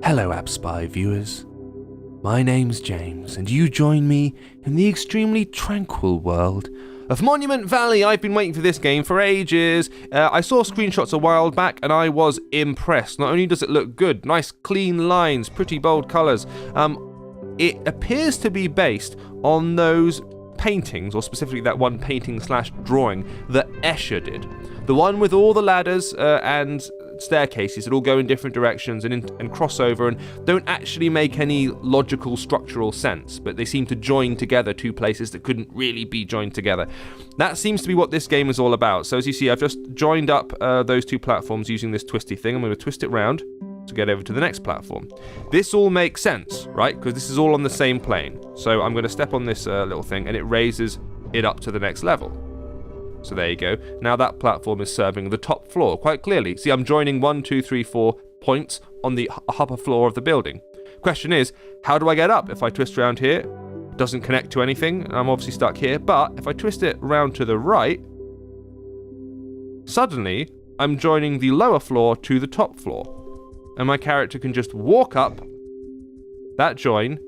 Hello AppSpy viewers, my name's James and you join me in the extremely tranquil world of Monument Valley. I've been waiting for this game for ages. I saw screenshots a while back and I was impressed. Not only does it look good, nice clean lines, pretty bold colours, it appears to be based on those paintings, or specifically that one painting / drawing that Escher did. The one with all the ladders and staircases that all go in different directions and cross over and don't actually make any logical structural sense, but they seem to join together two places that couldn't really be joined together. That seems to be what this game is all about. So as you see, I've just joined up those two platforms using this twisty thing. I'm going to twist it round to get over to the next platform. This all makes sense, right? Because this is all on the same plane. So I'm going to step on this little thing and it raises it up to the next level. So there you go. Now that platform is serving the top floor quite clearly. See, I'm joining 1, 2, 3, 4 points on the upper floor of the building. Question is, how do I get up? If I twist around here, it doesn't connect to anything. I'm obviously stuck here. But if I twist it around to the right, suddenly I'm joining the lower floor to the top floor. And my character can just walk up that join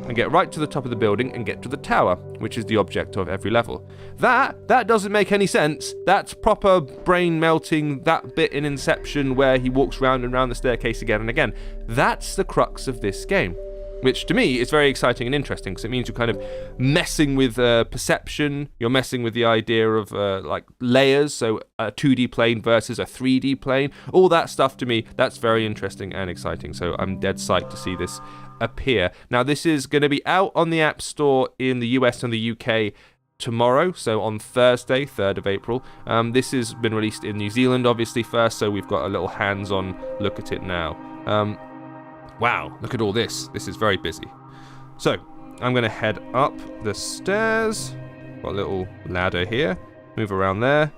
and get right to the top of the building and get to the tower, which is the object of every level. That doesn't make any sense. That's proper brain melting, that bit in Inception where he walks round and round the staircase again and again. That's the crux of this game, which to me is very exciting and interesting because it means you're kind of messing with perception, you're messing with the idea of like layers, so a 2D plane versus a 3D plane. All that stuff to me, that's very interesting and exciting, so I'm dead psyched to see this appear. Now this is going to be out on the App Store in the US and the UK tomorrow, so on Thursday, 3rd of April. This has been released in New Zealand obviously first, so we've got a little hands-on look at it now. Wow, look at all this. This is very busy. So, I'm going to head up the stairs. Got a little ladder here. Move around there.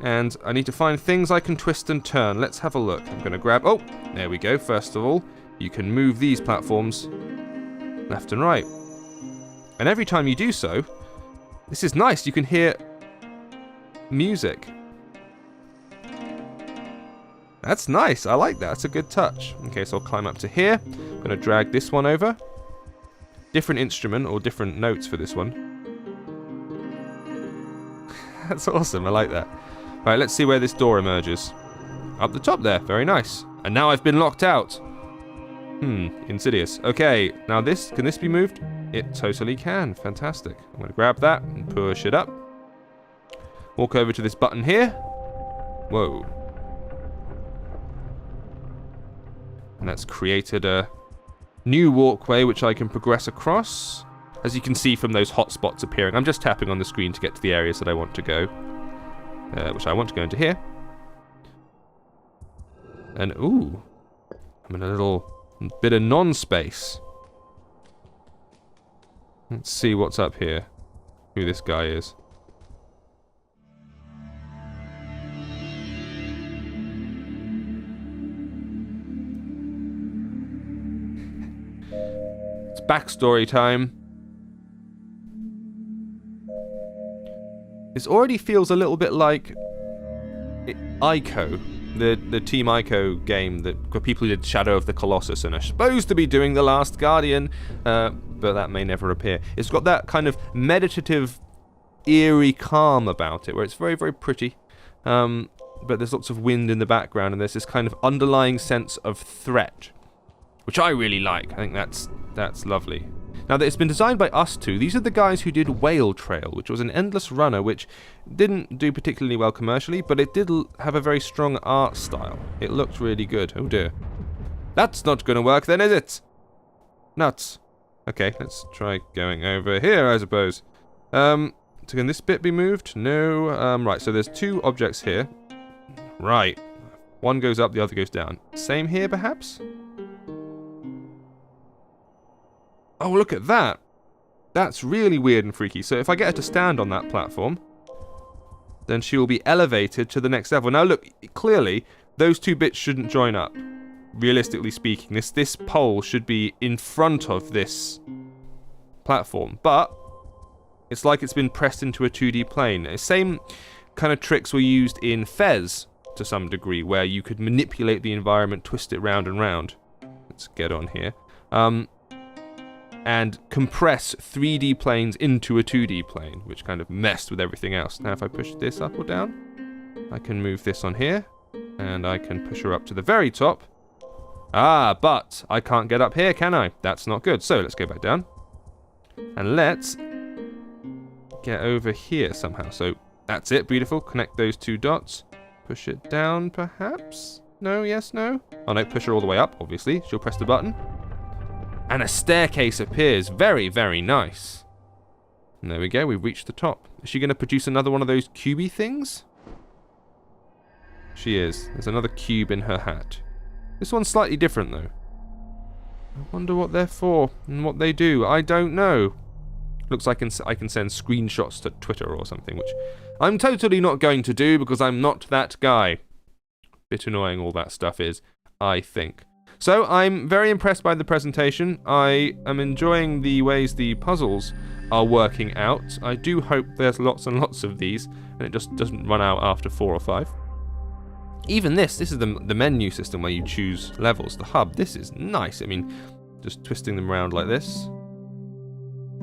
And I need to find things I can twist and turn. Let's have a look. I'm going to grab... Oh, there we go. First of all, you can move these platforms left and right. And every time you do so, this is nice. You can hear music. That's nice. I like that. That's a good touch. Okay, so I'll climb up to here. I'm going to drag this one over. Different instrument or different notes for this one. That's awesome. I like that. All right, let's see where this door emerges. Up the top there. Very nice. And now I've been locked out. Insidious. Okay, now can this be moved? It totally can. Fantastic. I'm going to grab that and push it up. Walk over to this button here. Whoa. And that's created a new walkway which I can progress across. As you can see from those hotspots appearing. I'm just tapping on the screen to get to the areas that I want to go. Which I want to go into here. And ooh. I'm in a little bit of non-space. Let's see what's up here. Who this guy is. It's backstory time. This already feels a little bit like Ico, the Team Ico game that people who did Shadow of the Colossus and are supposed to be doing The Last Guardian, but that may never appear. It's got that kind of meditative, eerie calm about it, where it's very, very pretty, but there's lots of wind in the background, and there's this kind of underlying sense of threat, which I really like. I think that's lovely. Now, that it's been designed by us two. These are the guys who did Whale Trail, which was an endless runner, which didn't do particularly well commercially, but it did have a very strong art style. It looked really good. Oh dear. That's not going to work then, is it? Nuts. Okay, let's try going over here, I suppose. So can this bit be moved? No. Right, so there's two objects here. Right. One goes up, the other goes down. Same here, perhaps? Oh, look at that. That's really weird and freaky. So if I get her to stand on that platform, then she will be elevated to the next level. Now look, clearly, those two bits shouldn't join up. Realistically speaking, this pole should be in front of this platform. But it's like it's been pressed into a 2D plane. The same kind of tricks were used in Fez to some degree, where you could manipulate the environment, twist it round and round. Let's get on here. And compress 3D planes into a 2D plane, which kind of messed with everything else. Now if I push this up or down, I can move this on here, and I can push her up to the very top. Ah, but I can't get up here, can I? That's not good. So let's go back down. And let's get over here somehow. So that's it, beautiful. Connect those 2 dots. Push it down, perhaps? No, yes, no? Oh no, push her all the way up, obviously. She'll press the button. And a staircase appears. Very, very nice. And there we go, we've reached the top. Is she going to produce another one of those cubey things? She is. There's another cube in her hat. This one's slightly different, though. I wonder what they're for and what they do. I don't know. Looks like I can send screenshots to Twitter or something, which I'm totally not going to do because I'm not that guy. Bit annoying all that stuff is, I think. So I'm very impressed by the presentation. I am enjoying the ways the puzzles are working out. I do hope there's lots and lots of these, and it just doesn't run out after 4 or 5. Even this is the menu system where you choose levels, the hub. This is nice. I mean, just twisting them around like this.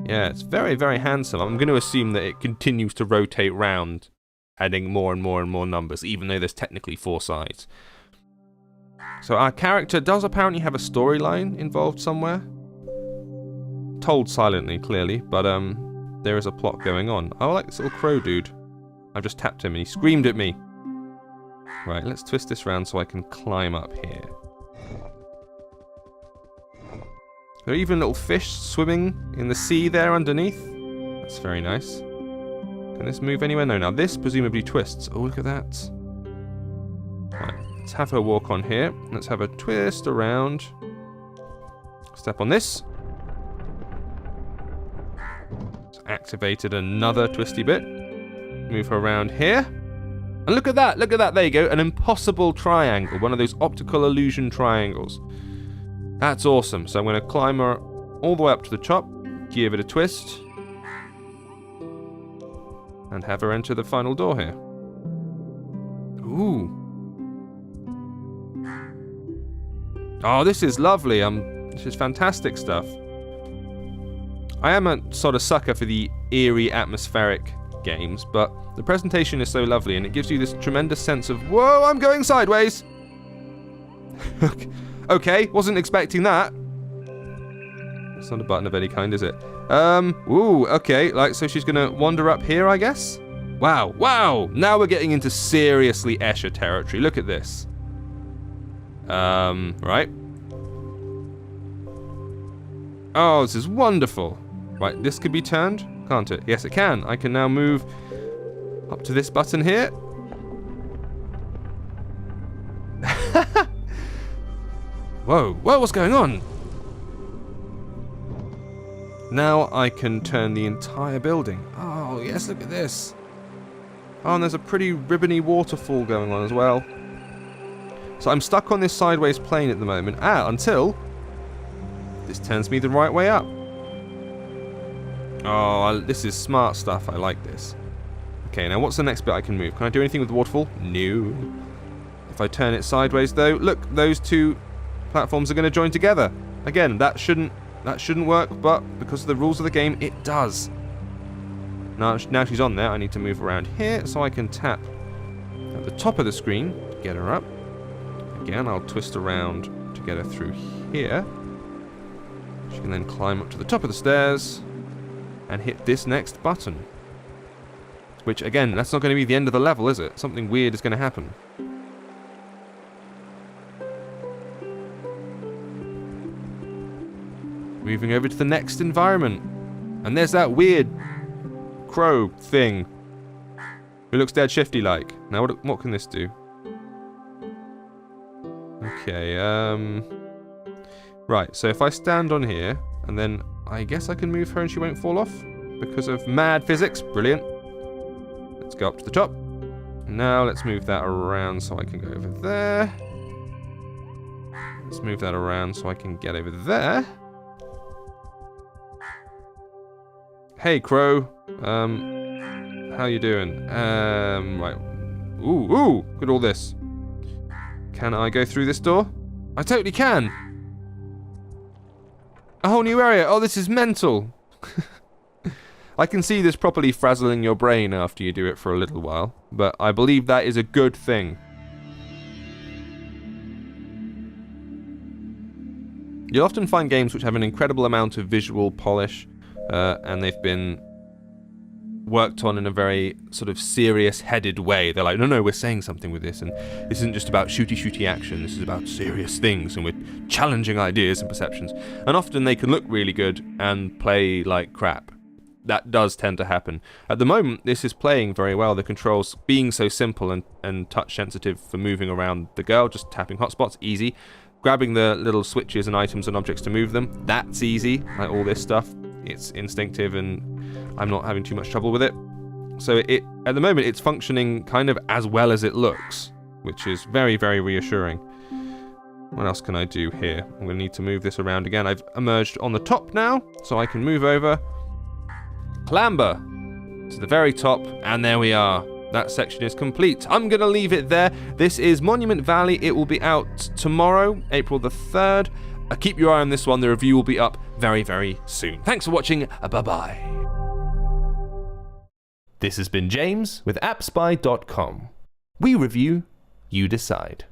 Yeah, it's very, very handsome. I'm going to assume that it continues to rotate round, adding more and more and more numbers, even though there's technically 4 sides. So our character does apparently have a storyline involved somewhere. Told silently, clearly, but there is a plot going on. I like this little crow dude. I've just tapped him and he screamed at me. Right, let's twist this round so I can climb up here. There are even little fish swimming in the sea there underneath. That's very nice. Can this move anywhere? No, now this presumably twists. Oh, look at that. Right, let's have her walk on here. Let's have her twist around. Step on this. It's activated another twisty bit. Move her around here. And look at that, there you go. An impossible triangle, one of those optical illusion triangles. That's awesome. So I'm going to climb her all the way up to the top, give it a twist, and have her enter the final door here. Ooh. Oh, this is lovely. This is fantastic stuff. I am a sort of sucker for the eerie, atmospheric games, but the presentation is so lovely, and it gives you this tremendous sense of, whoa, I'm going sideways! Okay, wasn't expecting that. It's not a button of any kind, is it? Ooh, okay, so she's gonna wander up here, I guess? Wow, now we're getting into seriously Escher territory. Look at this. Right. Oh, this is wonderful. Right, this could be turned, can't it? Yes, it can. I can now move up to this button here. Whoa, what's going on? Now I can turn the entire building. Oh, yes, look at this. Oh, and there's a pretty ribbony waterfall going on as well. So I'm stuck on this sideways plane at the moment. Until this turns me the right way up. Oh, this is smart stuff. I like this. Okay, now what's the next bit I can move? Can I do anything with the waterfall? No. If I turn it sideways, though, look, those 2 platforms are going to join together. Again, that shouldn't work, but because of the rules of the game, it does. Now she's on there. I need to move around here so I can tap at the top of the screen to get her up. Again, I'll twist around to get her through here. She can then climb up to the top of the stairs and hit this next button. Which, again, that's not going to be the end of the level, is it? Something weird is going to happen. Moving over to the next environment. And there's that weird crow thing who looks dead shifty-like. Now, what can this do? Okay, right, so if I stand on here, and then I guess I can move her and she won't fall off because of mad physics. Brilliant. Let's go up to the top. Now let's move that around so I can go over there. Let's move that around so I can get over there. Hey, crow. How you doing? Right. Ooh, look at all this. Can I go through this door? I totally can. A whole new area. Oh, this is mental. I can see this properly frazzling your brain after you do it for a little while, but I believe that is a good thing. You'll often find games which have an incredible amount of visual polish, and they've been worked on in a very sort of serious-headed way. They're like, no, we're saying something with this, and this isn't just about shooty action, this is about serious things, and we're challenging ideas and perceptions. And often they can look really good and play like crap. That does tend to happen. At the moment, this is playing very well, the controls being so simple and touch-sensitive for moving around the girl, just tapping hotspots, easy. Grabbing the little switches and items and objects to move them, that's easy, like all this stuff. It's instinctive and I'm not having too much trouble with it. So at the moment, it's functioning kind of as well as it looks, which is very, very reassuring. What else can I do here? I'm going to need to move this around again. I've emerged on the top now, so I can move over, clamber to the very top, and there we are. That section is complete. I'm going to leave it there. This is Monument Valley. It will be out tomorrow, April the 3rd. Keep your eye on this one. The review will be up very, very soon. Thanks for watching. Bye-bye. This has been James with appspy.com. We review, you decide.